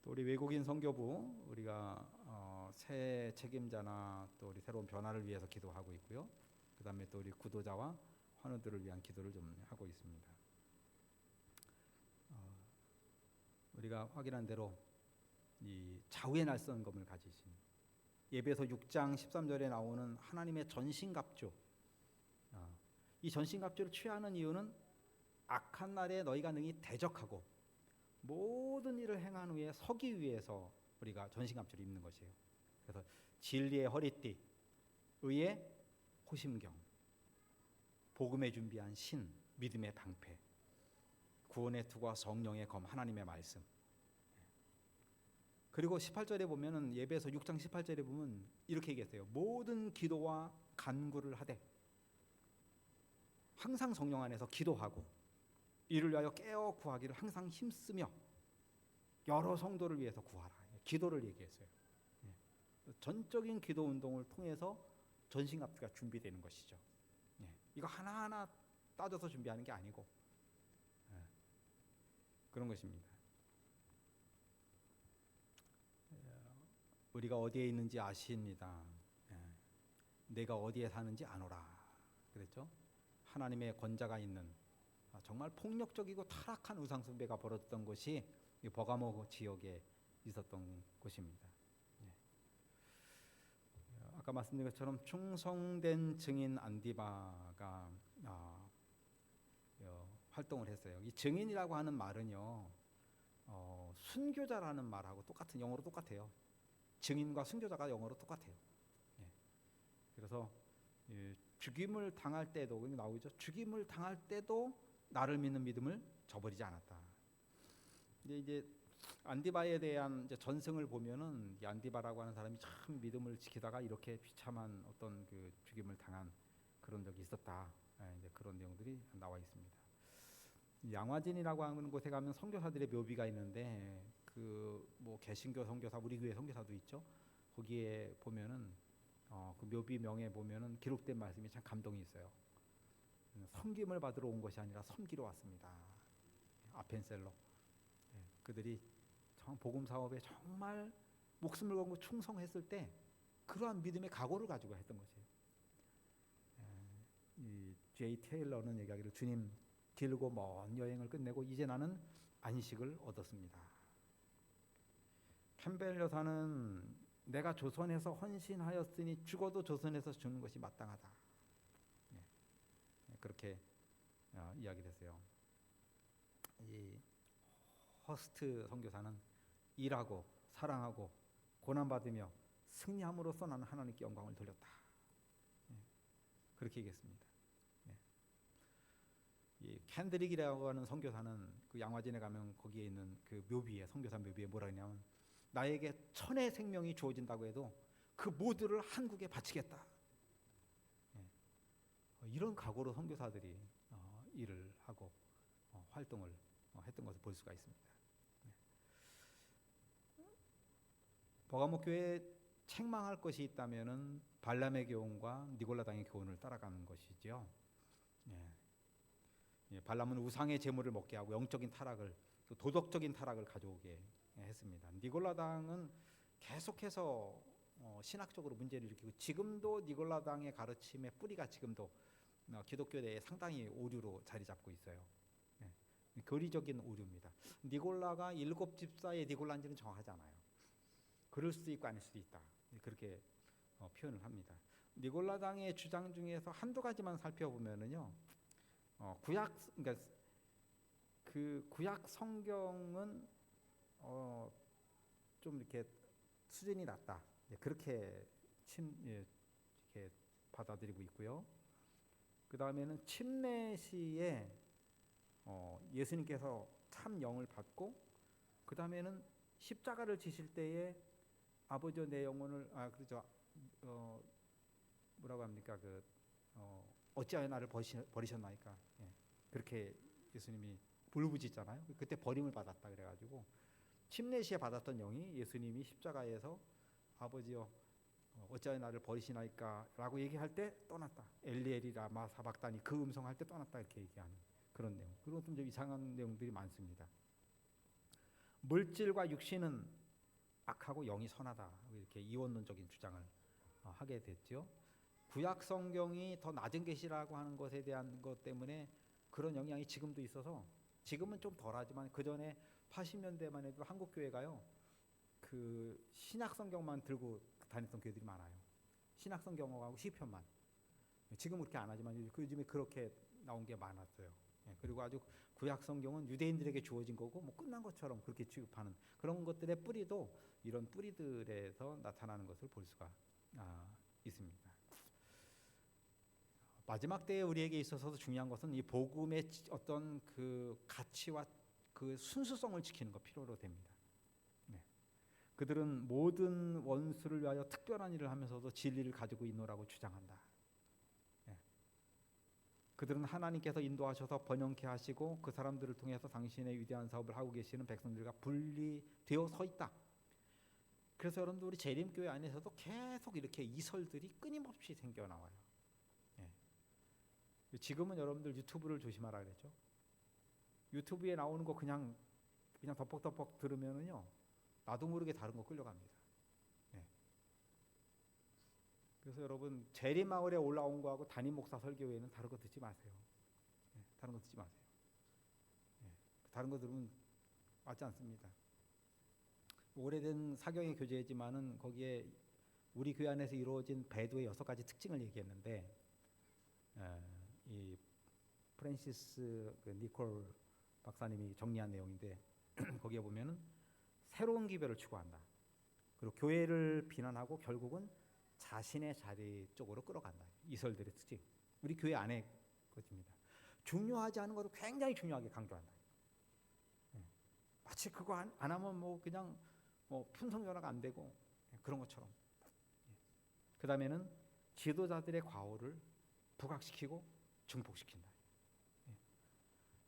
또 우리 외국인 선교부 우리가 새 책임자나 또 우리 새로운 변화를 위해서 기도하고 있고요. 그다음에 또 우리 구도자와 환우들을 위한 기도를 좀 하고 있습니다. 우리가 확인한 대로 이 좌우의 날선검을 가지신 예배서 6장 13절에 나오는 하나님의 전신갑주, 이 전신갑주를 취하는 이유는 악한 날에 너희가 능히 대적하고 모든 일을 행한 후에 서기 위해서 우리가 전신갑주를 입는 것이에요. 그래서 진리의 허리띠, 의의 호심경, 복음에 준비한 신, 믿음의 방패, 구원의 투과 성령의 검, 하나님의 말씀. 그리고 18절에 보면은 예배서 6장 18절에 보면 이렇게 얘기했어요. 모든 기도와 간구를 하되 항상 성령 안에서 기도하고 이를 위하여 깨어 구하기를 항상 힘쓰며 여러 성도를 위해서 구하라. 기도를 얘기했어요. 전적인 기도 운동을 통해서 전신갑주가 준비되는 것이죠. 이거 하나하나 따져서 준비하는 게 아니고 그런 것입니다. 우리가 어디에 있는지 아십니다. 내가 어디에 사는지 아노라 그랬죠. 하나님의 권자가 있는 정말 폭력적이고 타락한 우상숭배가 벌어졌던 것이 버가모 지역에 있었던 곳입니다. 아까 말씀드린 것처럼 충성된 증인 안디바가 활동을 했어요. 이 증인이라고 하는 말은요, 순교자라는 말하고 똑같은 영어로 똑같아요. 증인과 순교자가 영어로 똑같아요. 그래서 죽임을 당할 때도 그게 나오죠. 죽임을 당할 때도 나를 믿는 믿음을 저버리지 않았다. 근데 이제 안디바에 대한 이제 전승을 보면은 이 안디바라고 하는 사람이 참 믿음을 지키다가 이렇게 비참한 어떤 그 죽임을 당한 그런 적이 있었다. 이제 그런 내용들이 나와 있습니다. 양화진이라고 하는 곳에 가면 선교사들의 묘비가 있는데 그 뭐 개신교 선교사 우리 교회 선교사도 있죠. 거기에 보면은 그 묘비 명에 보면은 기록된 말씀이 참 감동이 있어요. 섬김을 받으러 온 것이 아니라 섬기러 왔습니다. 아펜셀러. 그들이 복음 사업에 정말 목숨을 걸고 충성했을 때 그러한 믿음의 각오를 가지고 했던 것이에요. 이 제이 테일러는 얘기하기를 주님 길고 먼 여행을 끝내고 이제 나는 안식을 얻었습니다. 캠벨 여사는 내가 조선에서 헌신하였으니 죽어도 조선에서 주는 것이 마땅하다. 그렇게 이야기를 했어요. 이 허스트 선교사는 일하고 사랑하고 고난받으며 승리함으로써 나는 하나님께 영광을 돌렸다. 그렇게 얘기했습니다. 이 캔드릭이라고 하는 선교사는 그 양화진에 가면 거기에 있는 그 묘비에 선교사 묘비에 뭐라 했냐면 나에게 천의 생명이 주어진다고 해도 그 모두를 한국에 바치겠다. 이런 각오로 선교사들이 일을 하고 활동을 했던 것을 볼 수가 있습니다. 버가모 교회에 책망할 것이 있다면은 발람의 교훈과 니골라당의 교훈을 따라가는 것이죠. 발람은 우상의 제물을 먹게 하고 영적인 타락을 또 도덕적인 타락을 가져오게 했습니다. 니골라당은 계속해서 신학적으로 문제를 일으키고 지금도 니골라당의 가르침의 뿌리가 지금도 기독교 내에 상당히 오류로 자리 잡고 있어요. 교리적인 오류입니다. 니골라가 일곱 집사의 니골라인지는 정확하지 않아요. 그럴 수도 있고 아닐 수도 있다. 그렇게 표현을 합니다. 니골라당의 주장 중에서 한두 가지만 살펴보면은요. 그러니까 그 구약 성경은 좀 이렇게 수준이 낮다. 그렇게 이렇게 받아들이고 있고요. 그 다음에는 침례시에 예수님께서 참 영을 받고 그 다음에는 십자가를 지실 때에 아버지여 내 영혼을 그렇죠. 뭐라고 합니까? 어찌하여 나를 버리셨나이까? 그렇게 예수님이 울부짖잖아요. 그때 버림을 받았다 그래가지고 침례시에 받았던 영이 예수님이 십자가에서 아버지여 어찌하여 나를 버리시나이까라고 얘기할 때 떠났다. 엘리엘이 라마 사박다니 그 음성할 때 떠났다 이렇게 얘기하는 그런 내용. 그리고 좀 이상한 내용들이 많습니다. 물질과 육신은 악하고 영이 선하다 이렇게 이원론적인 주장을 하게 됐죠. 구약 성경이 더 낮은 계시라고 하는 것에 대한 것 때문에 그런 영향이 지금도 있어서 지금은 좀 덜하지만 그 전에 80년대만 해도 한국 교회가요 그 신약 성경만 들고 다녔던 교회들이 많아요. 신약 성경하고 시편만. 지금 그렇게 안 하지만 요즘에 그렇게 나온 게 많았어요. 그리고 아주 구약 성경은 유대인들에게 주어진 거고 뭐 끝난 것처럼 그렇게 취급하는 그런 것들의 뿌리도 이런 뿌리들에서 나타나는 것을 볼 수가 있습니다. 마지막 때에 우리에게 있어서도 중요한 것은 이 복음의 어떤 그 가치와 그 순수성을 지키는 것 필요로 됩니다. 그들은 모든 원수를 위하여 특별한 일을 하면서도 진리를 가지고 있노라고 주장한다. 그들은 하나님께서 인도하셔서 번영케 하시고 그 사람들을 통해서 당신의 위대한 사업을 하고 계시는 백성들과 분리되어 서 있다. 그래서 여러분들 우리 재림교회 안에서도 계속 이렇게 이설들이 끊임없이 생겨나와요. 지금은 여러분들 유튜브를 조심하라 그랬죠. 유튜브에 나오는 거 그냥 덮벅덮벅 들으면은요 나도 모르게 다른 거 끌려갑니다. 그래서 여러분 재림마을에 올라온 거하고 담임 목사 설교 외에는 다른 거 듣지 마세요. 다른 거 듣지 마세요. 다른 거 들으면 맞지 않습니다. 오래된 사경의 교재지만은 거기에 우리 교회 안에서 이루어진 배도의 6가지 특징을 얘기했는데 이 프랜시스 니콜 박사님이 정리한 내용인데 거기에 보면은 새로운 기별을 추구한다. 그리고 교회를 비난하고 결국은 자신의 자리 쪽으로 끌어간다. 이설들의 특징. 우리 교회 안에 것입니다. 중요하지 않은 것도 굉장히 중요하게 강조한다. 마치 그거 안 하면 뭐 그냥 뭐 품성 변화가 안 되고 그런 것처럼. 그 다음에는 지도자들의 과오를 부각시키고 증폭시킨다.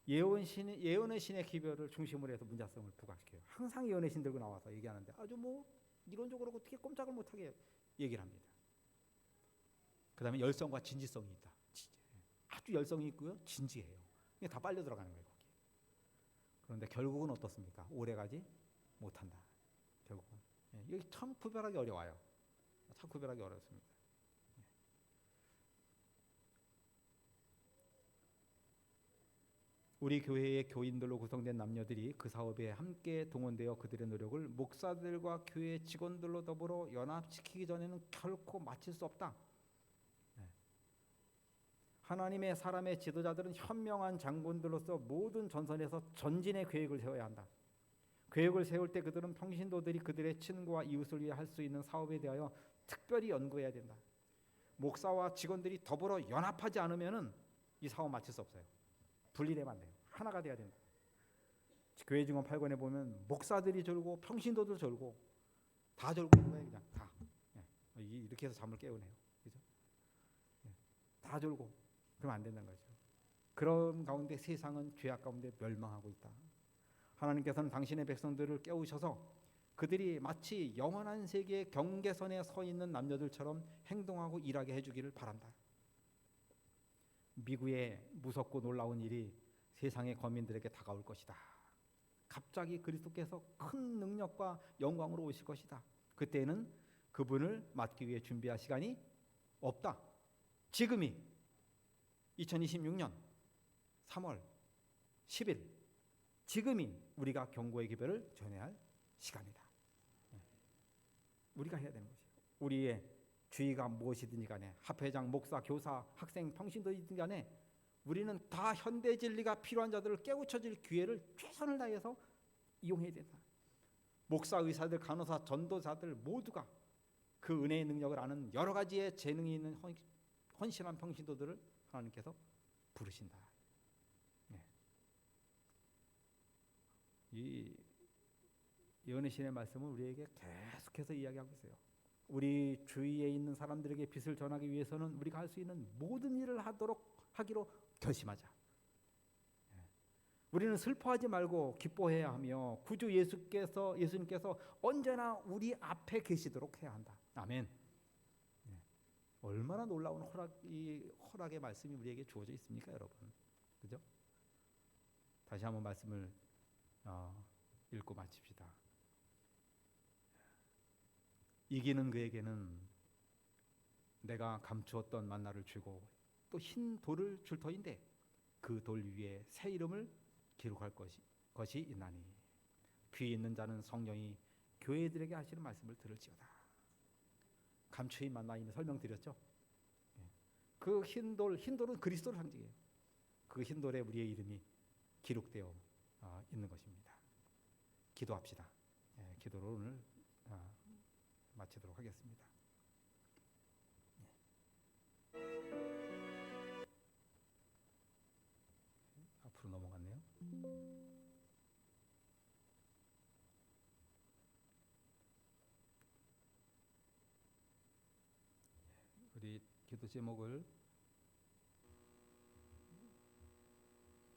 예언의 신의 기별을 중심으로 해서 문제성을 부각시켜요. 항상 예언의 신 들고 나와서 얘기하는데 아주 뭐 이론적으로 어떻게 꼼짝을 못하게 얘기를 합니다. 그 다음에 열성과 진지성이 있다. 아주 열성이 있고요, 진지해요. 이게 다 빨려 들어가는 거예요. 거기. 그런데 결국은 어떻습니까? 오래가지 못한다. 결국은 여기 참 구별하기 어려워요. 참 구별하기 어렵습니다. 우리 교회의 교인들로 구성된 남녀들이 그 사업에 함께 동원되어 그들의 노력을 목사들과 교회 직원들로 더불어 연합시키기 전에는 결코 마칠 수 없다. 하나님의 사람의 지도자들은 현명한 장군들로서 모든 전선에서 전진의 계획을 세워야 한다. 계획을 세울 때 그들은 평신도들이 그들의 친구와 이웃을 위해 할 수 있는 사업에 대하여 특별히 연구해야 된다. 목사와 직원들이 더불어 연합하지 않으면은 이 사업 마칠 수 없어요. 분리되면 안 돼요. 하나가 돼야 된다. 교회 증언 8권에 보면 목사들이 졸고 평신도들 졸고 다 졸고 있는 거예요. 그냥 다. 이렇게 해서 잠을 깨우네요. 그죠? 다 졸고 그러면 안 된다는 거죠. 그런 가운데 세상은 죄악 가운데 멸망하고 있다. 하나님께서는 당신의 백성들을 깨우셔서 그들이 마치 영원한 세계의 경계선에 서 있는 남녀들처럼 행동하고 일하게 해주기를 바란다. 미국의 무섭고 놀라운 일이 세상의 거민들에게 다가올 것이다. 갑자기 그리스도께서 큰 능력과 영광으로 오실 것이다. 그때는 그분을 맞기 위해 준비할 시간이 없다. 지금이 2026년 3월 10일 지금이 우리가 경고의 기별을 전해야 할 시간이다. 우리가 해야 되는 것이에요. 우리의 주의가 무엇이든지 간에 합회장, 목사, 교사, 학생, 평신도이든 간에 우리는 다 현대 진리가 필요한 자들을 깨우쳐줄 기회를 최선을 다해서 이용해야 된다. 목사, 의사들, 간호사, 전도사들 모두가 그 은혜의 능력을 아는 여러 가지의 재능이 있는 헌신한 평신도들을 하나님께서 부르신다. 이 예언의 신의 말씀은 우리에게 계속해서 이야기하고 있어요. 우리 주위에 있는 사람들에게 빛을 전하기 위해서는 우리가 할 수 있는 모든 일을 하기로 결심하자. 우리는 슬퍼하지 말고 기뻐해야 하며 구주 예수님께서 언제나 우리 앞에 계시도록 해야 한다. 아멘. 얼마나 놀라운 허락의 말씀이 우리에게 주어져 있습니까, 여러분? 그죠? 다시 한번 말씀을 읽고 마칩시다. 이기는 그에게는 내가 감추었던 만나를 주고 또 흰 돌을 줄 터인데 그 돌 위에 새 이름을 기록할 것이 있나니 귀 있는 자는 성령이 교회들에게 하시는 말씀을 들을지어다. 감추인 만나 이미 설명드렸죠. 그 흰돌은 그리스도를 상징해요. 그 흰돌에 우리의 이름이 기록되어 있는 것입니다. 기도합시다. 기도로 오늘 마치도록 하겠습니다. 앞으로 넘어갔네요. 우리 기도 제목을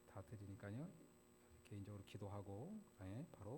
다 드리니까요. 개인적으로 기도하고 그다음에 바로